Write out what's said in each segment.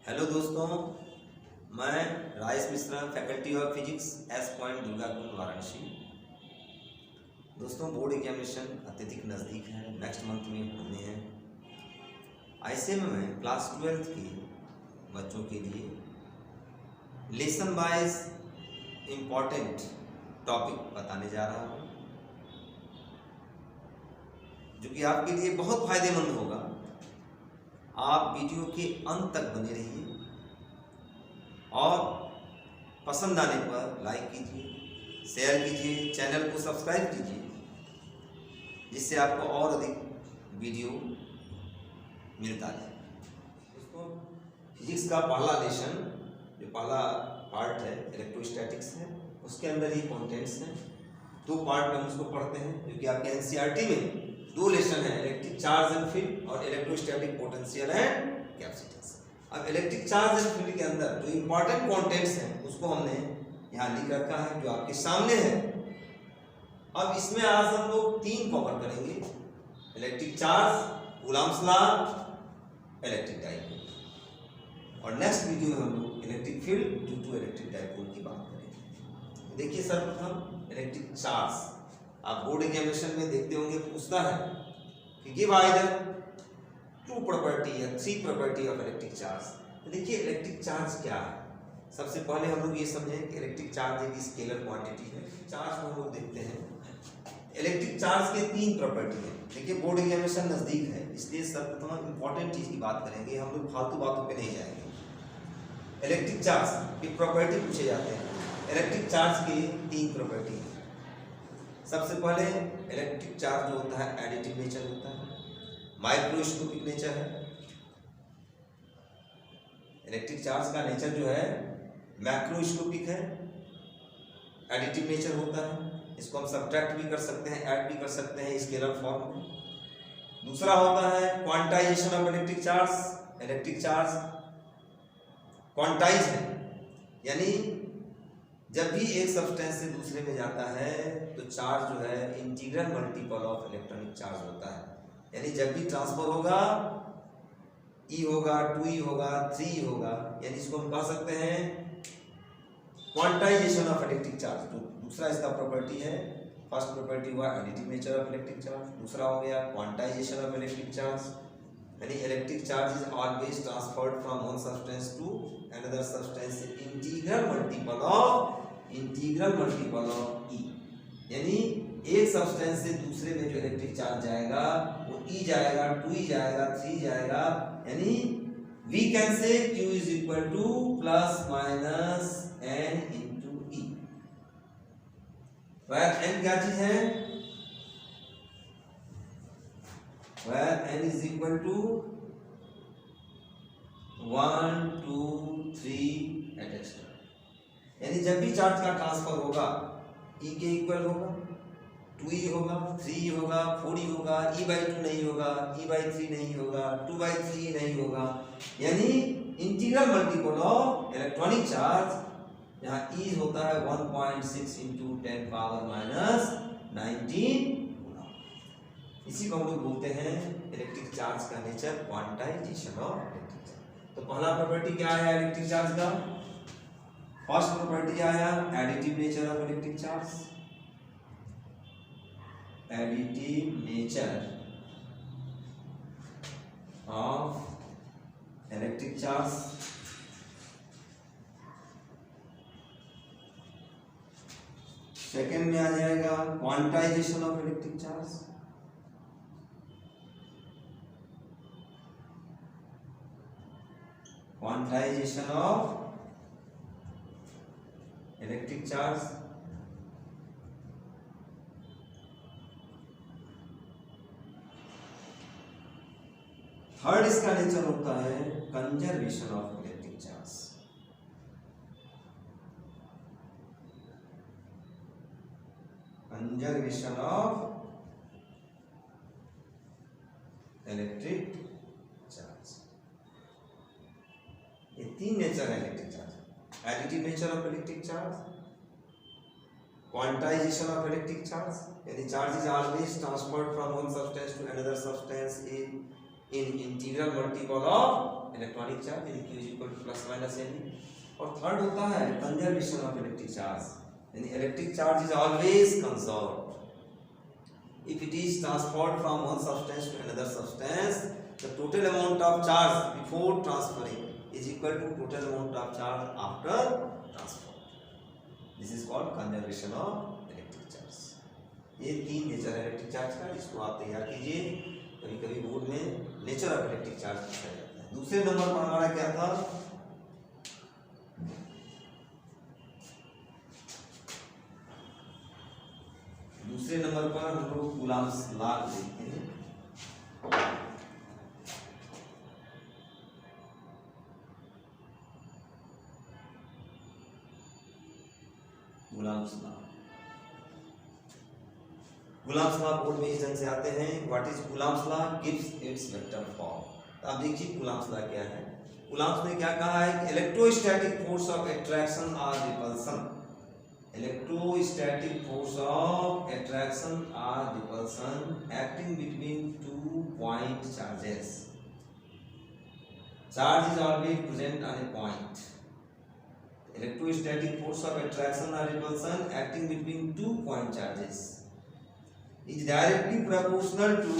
Hello दोस्तों, मैं Rajesh Mishra, faculty of physics, S point Durgakund, Varanasi. दोस्तों, बोर्ड एग्जामिनेशन अत्यधिक नज़दीक है, नेक्स्ट मंथ में होने हैं। ऐसे में मैं क्लास 12th के बच्चों के लिए लेसन वाइज इम्पॉर्टेंट टॉपिक बताने जा रहा हूँ, जो कि आपके लिए बहुत फायदेमंद होगा। आप वीडियो के अंत तक बने रहिए और पसंद आने पर लाइक कीजिए, शेयर कीजिए, चैनल को सब्सक्राइब कीजिए, जिससे आपको और अधिक वीडियो मिलता रहे। दोस्तों, फिजिक्स का पहला लेसन, जो पहला पार्ट है, इलेक्ट्रोस्टैटिक्स है। उसके अंदर ही कंटेंट्स हैं। दो पार्ट में हम उसको पढ़ते हैं, जो कि आपके एनसीईआरटी में दो लेसन है, इलेक्ट्रिक चार्ज एंड फील्ड और इलेक्ट्रोस्टैटिक पोटेंशियल एंड कैपेसिटेंस। अब इलेक्ट्रिक चार्ज एंड फील्ड के अंदर जो इंपॉर्टेंट कंटेंट्स हैं उसको हमने यहाँ लिख रखा है, जो आपके सामने है। अब इसमें आज हम लोग तीन कवर करेंगे: electric charge, coulomb's law, electric dipole. और नेक्स्ट वीडियो में हम लोग electric field due to electric dipole की बात करेंगे। देखिए, सर्वप्रथम इलेक्ट्रिक चार्ज। आप बोर्ड एग्जामिनेशन में देखते होंगे, पूछता है कि गिव आइदर टू प्रॉपर्टी या three property of electric charge. तो देखिए, इलेक्ट्रिक चार्ज क्या है। सबसे पहले हम लोग ये समझें कि इलेक्ट्रिक चार्ज एक स्केलर क्वांटिटी है। चार्ज को हम लोग देखते हैं। इलेक्ट्रिक चार्ज के तीन प्रॉपर्टी है। देखिए, बोर्ड एग्जामिनेशन नजदीक है, इसलिए सर्वप्रथम इंपॉर्टेंट चीज की बात करेंगे, हम लोग फालतू बातों पे नहीं जाएंगे। इलेक्ट्रिक चार्ज की प्रॉपर्टी पूछे जाते हैं। इलेक्ट्रिक चार्ज की तीन प्रॉपर्टी है। सबसे पहले इलेक्ट्रिक चार्ज जो होता है एडिटिव नेचर होता है, माइक्रोस्कोपिक नेचर है। इलेक्ट्रिक चार्ज का नेचर जो है मैक्रोस्कोपिक है, एडिटिव नेचर होता है। इसको हम सब्ट्रैक्ट भी कर सकते हैं, ऐड भी कर सकते हैं स्केलर फॉर्म में। दूसरा होता है quantization of electric charge. Electric charge quantize है, यानी जब भी एक सब्सटेंस से दूसरे में जाता है तो चार्ज जो है integral multiple of electronic charge होता है। यानी जब भी ट्रांसफर होगा, E होगा, 2E होगा, 3E होगा, यानी इसको हम कह सकते हैं क्वांटाइजेशन ऑफ इलेक्ट्रिक चार्ज। तो दूसरा इसका प्रॉपर्टी है। फर्स्ट प्रॉपर्टी हुआ additive nature of electric charge, दूसरा हो गया क्वांटाइजेशन ऑफ इलेक्ट्रिक चार्ज, यानी electric charge is always transferred from one substance to another substance integral multiple of E। यानी एक सब्सटेंस से दूसरे में जो इलेक्ट्रिक चार्ज जाएगा वो E जाएगा, 2E जाएगा, 3 जाएगा। यानी we can say Q is equal to plus minus N into E। Where N क्या चीज है? Where N is equal to 1, 2, 3 etcetera. यानी जब भी चार्ज का ट्रांसफर होगा, E के इक्वल होगा, 2E होगा, 3E होगा, 4E होगा, E/2 नहीं होगा, E/3 नहीं होगा, 2/3 नहीं होगा। यानी integral multiple of electronic charge, यहाँ E होता है 1.6 इंटू 10 पावर माइनस 19। इसी को हम लोग बोलते हैं इलेक्ट्रिक चार्ज का nature, quantization of electric charge. तो पहला प्रॉपर्टी क्या है इलेक्ट्रिक चार्ज का? फर्स्ट प्रॉपर्टी आया additive nature of electric charge. Additive nature of electric charge. Second में आ जाएगा quantization of electric charge. Quantization of electric charge. Third इसका नेचर होता है conservation of electric charge. Conservation of electric charge. ये तीन nature है electric charge: additive nature of electric charge, quantization of electric charge, यानी charge is always transferred from one substance to another substance in integral multiple of of electronic charge यानी Q is equal to plus minus यानी। और third होता है conservation of electric charge यानी electric charge is always conserved if it is transferred from one substance to another substance the total amount of charge before transferring is equal to total amount of charge after transfer. This is called conservation of electric charge. ये तीन nature है electric charge का, इसको आप तैयार कीजिए। कभी कभी बोर्ड में नेचर ऑफ इलेक्ट्रिक चार्ज पूछा जाता है। दूसरे नंबर पर हमारा क्या था, दूसरे नंबर पर हम लोग कूलम्ब्स लॉ देखते हैं। Coulomb's law, Coulomb's law board में इस ढंग से आते हैं। What is Coulomb's law? Gives its vector form. तो आप देखिए कूलम्ब्स लॉ क्या है। कूलम्ब्स ने क्या कहा है, इलेक्ट्रोस्टैटिक फोर्स ऑफ अट्रैक्शन और repulsion, electrostatic force of attraction और repulsion acting between two point charges. Charge is always present on a point. Electrostatic force of attraction or repulsion acting between 2 point charges is directly proportional to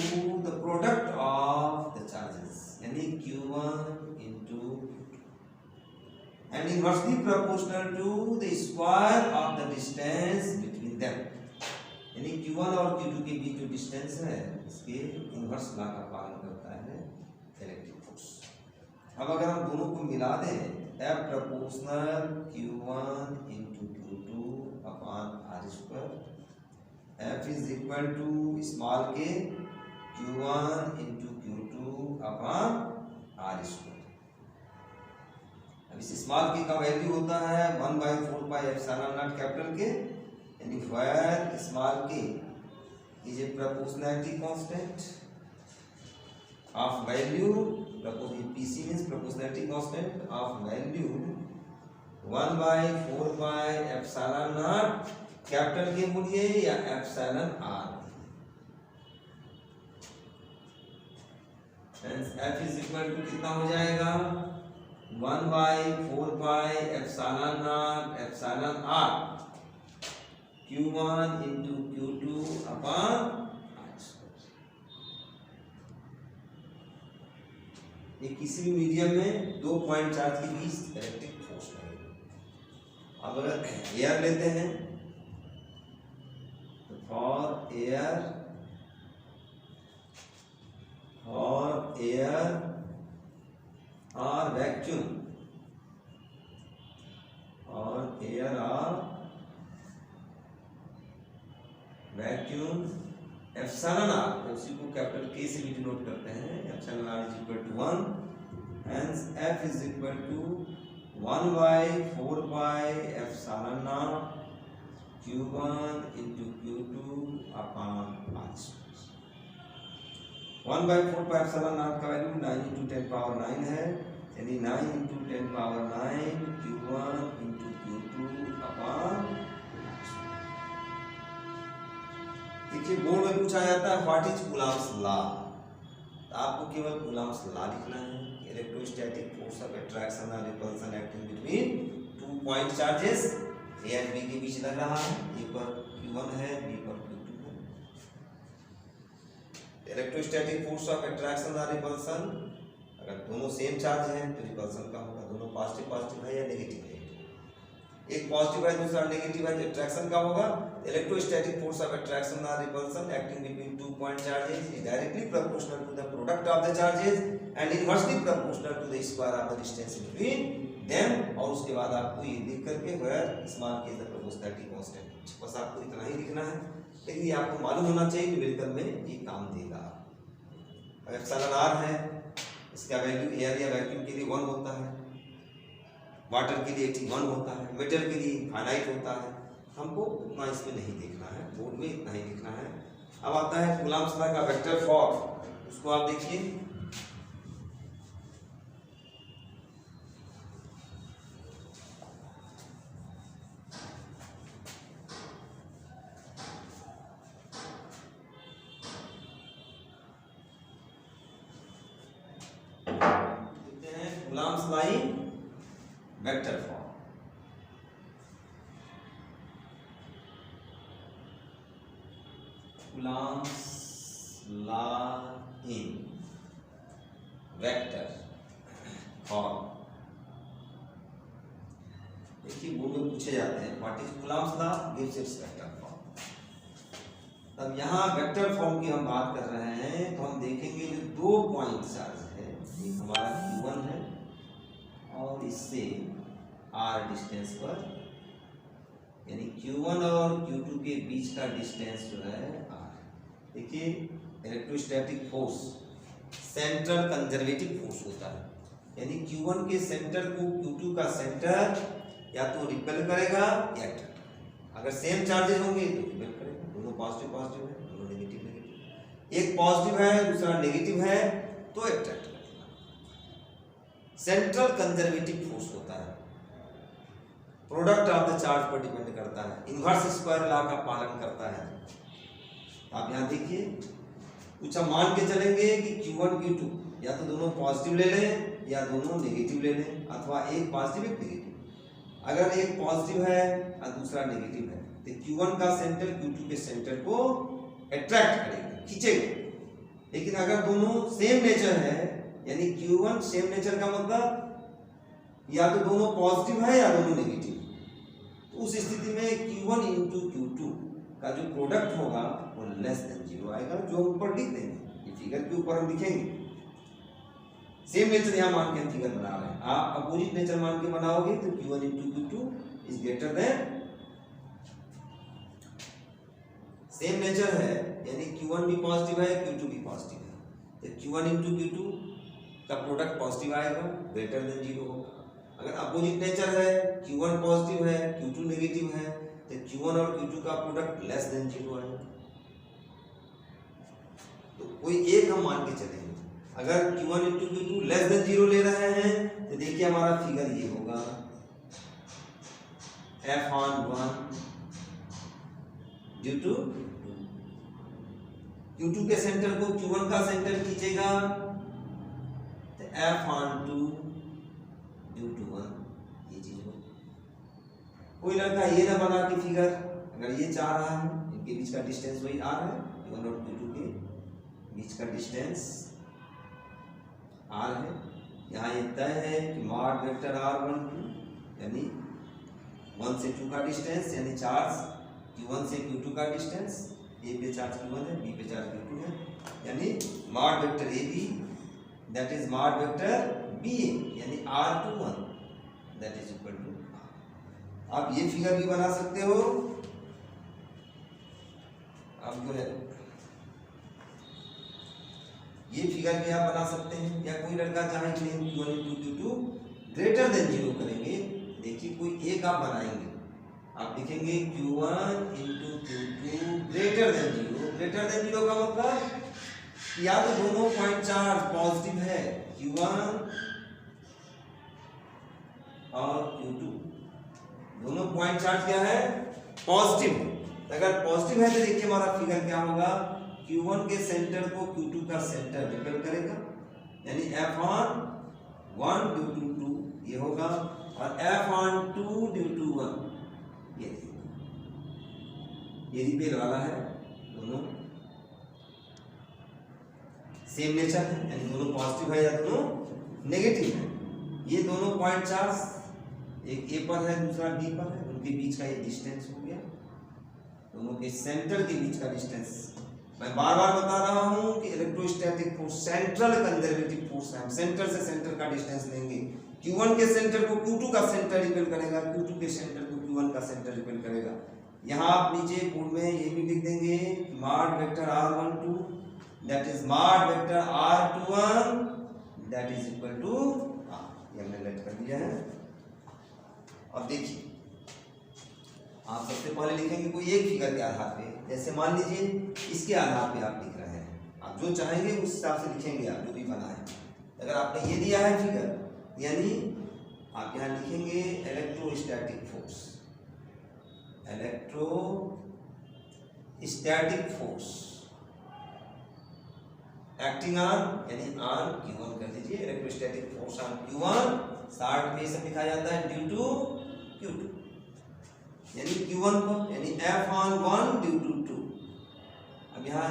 the product of the charges, यानी Q1 into Q2, and inversely proportional to the square of the distance between them, यानी Q1 और Q2 के बीच जो distance है इसके inverse law का पालन करता है इलेक्ट्रिक फोर्स। अब अगर हम दोनों को मिला दें, F proportional Q1 into Q2 upon R square, F is equal to small k Q1 into Q2 upon R square। अब इस स्मॉल k का वैल्यू होता है 1/4 pi epsilon naught capital K, यानी where small k is a proportionality constant of value, PC means proportionality constant of value 1/4 pi epsilon naught capital K बोलिए या epsilon r। F is equal to कितना हो जाएगा 1/4 pi epsilon naught epsilon r Q1 into Q2 upon ये किसी भी medium में 2 point charge के बीच इलेक्ट्रिक फोर्स लगेगा। अब अगर एयर लेते हैं तो फॉर एयर और वैक्यूम एप्सिलॉन आर, उसी को कैपिटल के से भी डिनोट करते हैं। Epsilon R is equal to 1, hence F is equal to 1/4 pi epsilon naught Q1 into Q2 upon R। 1/4 pi epsilon naught का वैल्यू 9 into 10 पावर 9 है, यानी 9 into 10 power 9 Q1 into Q2 upon. देखिए board में पूछा जाता है what is Coulomb's law, तो आपको केवल कूलम्ब्स लॉ लिखना है। इलेक्ट्रोस्टैटिक फोर्स ऑफ अट्रैक्शन और repulsion acting between 2 point charges A and B के बीच लग रहा है। ए पर Q1 है, बी पर Q2 है। इलेक्ट्रोस्टैटिक फोर्स ऑफ अट्रैक्शन और रिपल्सन, अगर दोनों सेम चार्ज हैं तो रिपल्सन का होगा, दोनों पॉजिटिव है या नेगेटिव है, एक पॉजिटिव है दूसरा नेगेटिव है, तो अट्रैक्शन का होगा। इलेक्ट्रोस्टैटिक फोर्स ऑफ अट्रैक्शन और repulsion acting between 2 point charges is directly proportional to the product of the charges and inversely proportional to the square of the distance between them. और उसके बाद आपको ये लिख करके where small K the proportionality constant, बस आपको इतना ही लिखना है। लेकिन ये आपको मालूम होना चाहिए न्यूमेरिकल में ये काम देगा। एप्सिलॉन आर है, इसका वैल्यू एयर या वैक्यूम के लिए 1 होता है, वाटर के लिए 1 होता है, मेटल के लिए फाइनाइट होता है। हमको उतना इसमें नहीं देखना है, बोर्ड में इतना ही लिखना है। अब आता है कूलम्ब्स लॉ का वेक्टर फॉर्म, उसको आप देखिए। देखते हैं law in vector form. Coulomb's law in vector form. देखिए बोर्ड में पूछे जाते हैं what is Coulomb's law, gives its vector form. तब यहाँ वेक्टर फॉर्म की हम बात कर रहे हैं तो हम देखेंगे जो 2 पॉइंट चार्ज है, एक हमारा Q1 है और इससे R डिस्टेंस पर, यानी Q1 और Q2 के बीच का डिस्टेंस जो है R। देखिए electrostatic force central conservative force होता है, यानी Q1 के सेंटर को Q2 का सेंटर या तो रिपेल करेगा या अट्रैक्ट करेगा। अगर सेम चार्जेस होंगे तो रिपेल करेगा, दोनों पॉजिटिव पॉजिटिव है, दोनों नेगेटिव नेगेटिव। एक पॉजिटिव है दूसरा नेगेटिव है तो अट्रैक्ट करेगा। सेंट्रल कंजर्वेटिव फोर्स होता है, प्रोडक्ट ऑफ द चार्ज पर डिपेंड करता है, इनवर्स स्क्वायर लॉ का पालन करता है। आप यहाँ देखिए कुछ हम मान के चलेंगे कि Q1 Q2 या तो दोनों पॉजिटिव ले लें या दोनों नेगेटिव ले लें, अथवा एक पॉजिटिव एक नेगेटिव। अगर एक पॉजिटिव है और दूसरा नेगेटिव है तो Q1 का सेंटर Q2 के सेंटर को अट्रैक्ट करेगा, खींचेगा। लेकिन अगर दोनों सेम नेचर है, यानी Q1 सेम नेचर का मतलब या तो दोनों पॉजिटिव है या दोनों नेगेटिव, तो उस स्थिति में Q1 इंटू Q2 का जो प्रोडक्ट होगा वो लेस देन 0 आएगा, जो हम ऊपर लिख देंगे। ये फिगर के ऊपर हम लिखेंगे। सेम नेचर यहाँ मान के हम फिगर बना रहे हैं, आप अपोजिट नेचर मान के बनाओगे तो Q1 into Q2 is greater than, same nature है यानी Q1 भी पॉजिटिव है Q2 भी पॉजिटिव है, तो Q1 इंटू Q2 का प्रोडक्ट पॉजिटिव आएगा, ग्रेटर देन 0 होगा। अगर अपोजिट नेचर है Q1 पॉजिटिव है Q2 नेगेटिव है तो Q1 और Q2 का प्रोडक्ट लेस देन 0 आएगा। तो कोई एक हम मान के चलेंगे। अगर Q1 into Q2 less than 0 ले रहे हैं तो देखिए हमारा फिगर ये होगा, F(1) ड्यू टू Q2 के सेंटर को Q1 का सेंटर खींचेगा तो F(2) ड्यू टू 1, ये चीज हो। कोई लड़का ये ना बना के फिगर, अगर ये चाह रहा है इनके बीच का डिस्टेंस वही R है, Q1 और Q2 के बीच का डिस्टेंस R है। यहाँ ये तय है कि मॉड वेक्टर R12 यानी 1 से 2 का डिस्टेंस, यानी चार्ज Q1 से Q2 का डिस्टेंस, A पे चार्ज Q1 है B पे चार्ज Q2 है, यानी mod vector AB that is mod vector BA यानी R21 that is equal to R। आप ये फिगर भी बना सकते हो, आप जो है ये फिगर भी आप बना सकते हैं, या कोई लड़का चाहे कि नहीं Q1 into Q2 greater than 0 करेंगे। देखिए कोई एक आप बनाएंगे, आप लिखेंगे Q1 into Q2 greater than 0। Greater than 0 का मतलब या तो दोनों पॉइंट चार्ज पॉजिटिव है Q1 और Q2, दोनों पॉइंट चार्ज क्या है पॉजिटिव। अगर पॉजिटिव है तो देखिए हमारा फिगर क्या होगा, Q1 के सेंटर को Q2 का सेंटर रिपेल करेगा, यानी F(1) ड्यू टू 2 ये होगा, और F(2) ड्यू टू 1 ये रिपेल वाला है। दोनों सेम नेचर है, यानी दोनों पॉजिटिव है या दोनों नेगेटिव है। ये दोनों पॉइंट चार्ज एक A पर है दूसरा B पर है, उनके बीच का ये डिस्टेंस हो गया, दोनों के सेंटर के बीच का डिस्टेंस। मैं बार बार बता रहा हूं कि electrostatic force central conservative force है, हम सेंटर से सेंटर का डिस्टेंस लेंगे। Q1 के सेंटर को Q2 का सेंटर रिपेल करेगा, Q2 के सेंटर को Q1 का सेंटर रिपेल करेगा। यहाँ आप नीचे बोर्ड में ये भी लिख देंगे mod vector R12 that is mod vector R21 that is equal to R। ये हमने लेट कर दिया है। अब देखिए आप सबसे पहले लिखेंगे कोई एक फिगर के आधार पे, जैसे मान लीजिए इसके आधार पे आप लिख रहे हैं, आप जो चाहेंगे उस हिसाब से लिखेंगे, आप जो भी बना है। अगर आपने ये दिया है फिगर, यानी आप यहाँ लिखेंगे electrostatic force, electrostatic force acting on, यानी ऑन Q1 कर दीजिए, electrostatic force on Q1 short में सब लिखा जाता है ड्यू टू Q2, यानी Q1 पर, यानी F(1) ड्यू टू 2। अब यहाँ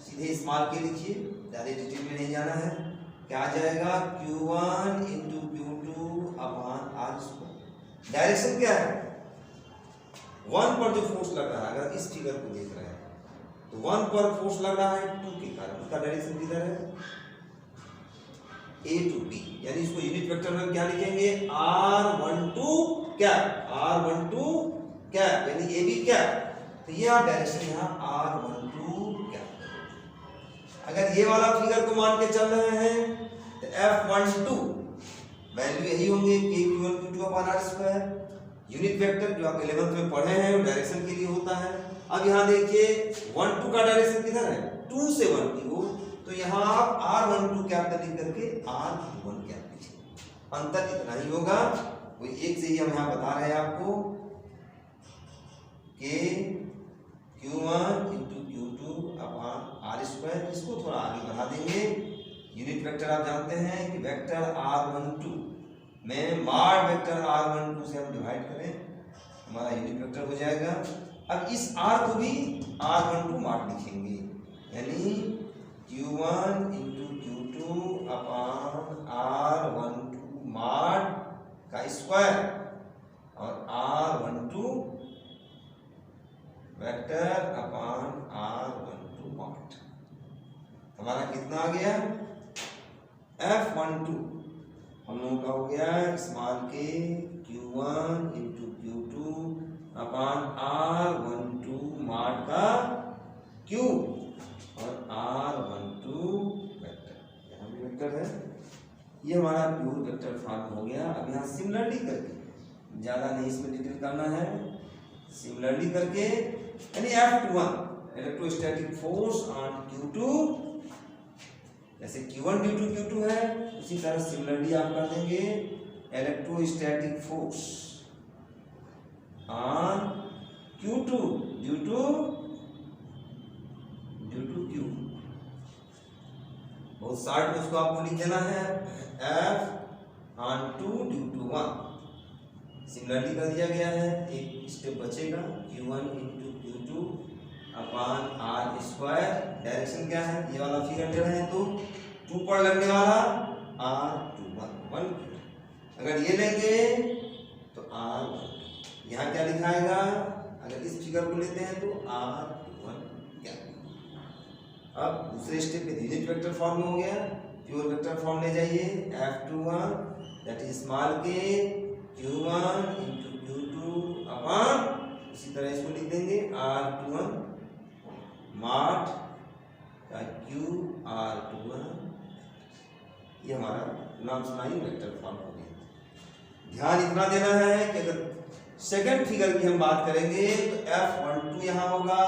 सीधे स्मॉल के लिखिए, ज़्यादा डिटेल में नहीं जाना है। क्या आ जाएगा? Q1 into Q2 upon R²। Direction क्या है? 1 पर जो फोर्स लग रहा है, अगर इस फिगर को देख रहे हैं तो 1 पर फोर्स लग रहा है 2 के कारण, उसका डायरेक्शन किधर है? A टू B, यानी इसको यूनिट वेक्टर में क्या लिखेंगे? R12 कैप, R12 कैप, यानी AB कैप। तो ये आप डायरेक्शन यहाँ R12 कैप। अगर ये वाला फिगर को मान के चल रहे हैं तो F12 वैल्यू यही होंगे Q1 Q2 upon R²। Unit vector जो आप 11th में पढ़े हैं वो डायरेक्शन के लिए होता है। अब यहाँ देखिए 1 2 का डायरेक्शन किधर है? 2 से 1 की ओर, तो यहाँ आप R12 कैपिटल लिख करके R21 कैपिटल लिखिए। अंतर इतना ही होगा, कोई एक से ही हम यहाँ बता रहे हैं आपको कि Q1 into Q2 upon R²। इसको थोड़ा आगे बढ़ा देंगे। यूनिट वेक्टर आप जानते हैं कि वेक्टर R12 में मॉड वेक्टर R12 से हम डिवाइड करें, हमारा यूनिट वेक्टर हो जाएगा। अब इस R को भी R12 मॉड लिखेंगे, यानी Q1 into Q2 upon R12 mod का स्क्वायर और R12 vector upon R12 mod. हमारा कितना आ गया? F12 हम लोगों का हो गया स्मॉल के Q1 into Q2 upon R12 mod का Q और R12 वेक्टर, यहाँ भी वेक्टर है। ये हमारा प्योर वेक्टर फॉर्म हो गया। अब यहाँ सिमिलरली करके, ज़्यादा नहीं इसमें डिटेल करना है, सिमिलरली करके यानी F21 electrostatic force on Q2, जैसे Q1 ड्यू टू Q2 है, उसी तरह सिमिलरली आप कर देंगे electrostatic force on Q2 due to Q। बहुत शॉर्ट में उसको आपको लिख देना है F(2) ड्यू टू 1। सिमिलरली कर दिया गया है, एक स्टेप बचेगा Q1 into Q2 upon R²। Direction क्या है? ये वाला फिगर ले रहे हैं तो 2 पर लगने वाला R21। अगर ये लेंगे तो R12। यहाँ क्या लिखाएगा? अगर इस फिगर को लेते हैं तो R21 क्या। अब दूसरे स्टेप पे यूनिट वेक्टर फॉर्म में हो गया, प्योर वेक्टर फॉर्म ले जाइए F21 दैट इज स्मॉल के Q1 इंटू Q2 अपॉन, इसी तरह इसको लिख देंगे R21 मॉड का Q R21। ये हमारा कूलम्ब्स वेक्टर फॉर्म हो गया। ध्यान इतना देना है कि अगर सेकंड फिगर की हम बात करेंगे तो F12 यहाँ होगा,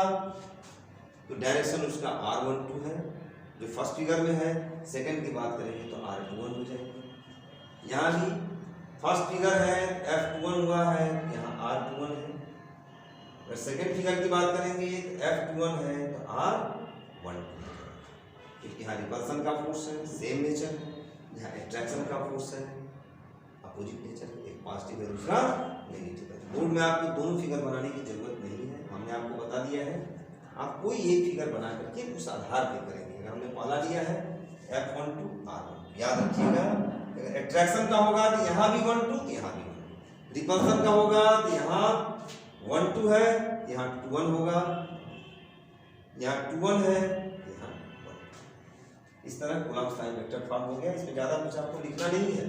तो डायरेक्शन उसका R12 है जो फर्स्ट फिगर में है। सेकंड की बात करेंगे तो R21 हो जाएगा। यहाँ भी फर्स्ट फिगर है F21 हुआ है, यहाँ R21 है। अगर सेकंड फिगर की बात करेंगे तो F21 है तो R12, क्योंकि यहाँ रिपल्सन का फोर्स है, सेम नेचर है, यहाँ अट्रैक्शन का फोर्स है, अपोजिट नेचर है, एक पॉजिटिव है दूसरा नेगेटिव है। बोर्ड में आपको दोनों फिगर बनाने की जरूरत नहीं है, हमने आपको बता दिया है। आप कोई एक फिगर बना करके उस आधार पे करेंगे। अगर हमने पहला लिया है F12 R12, याद रखिएगा। अगर अट्रैक्शन का होगा तो यहाँ भी 1 2, यहाँ भी 1। रिपल्सन का होगा तो यहाँ 1 2 है, यहाँ 2 1 होगा, यहाँ 2 1 है, यहाँ 1। इस तरह कूलम्ब्स लॉ वेक्टर फॉर्म हो गया। इसमें ज़्यादा कुछ आपको लिखना नहीं है।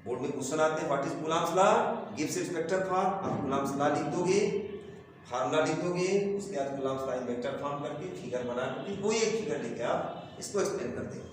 बोर्ड में क्वेश्चन आते हैं what is Coulomb's law, gives its vector form. आप कूलम्ब्स लॉ लिख दोगे, फार्मूला लिख दोगे, उसके बाद कूलम्ब्स लॉ वेक्टर फॉर्म करके फिगर बना करके कोई एक फिगर लेके आप इसको एक्सप्लेन कर देंगे।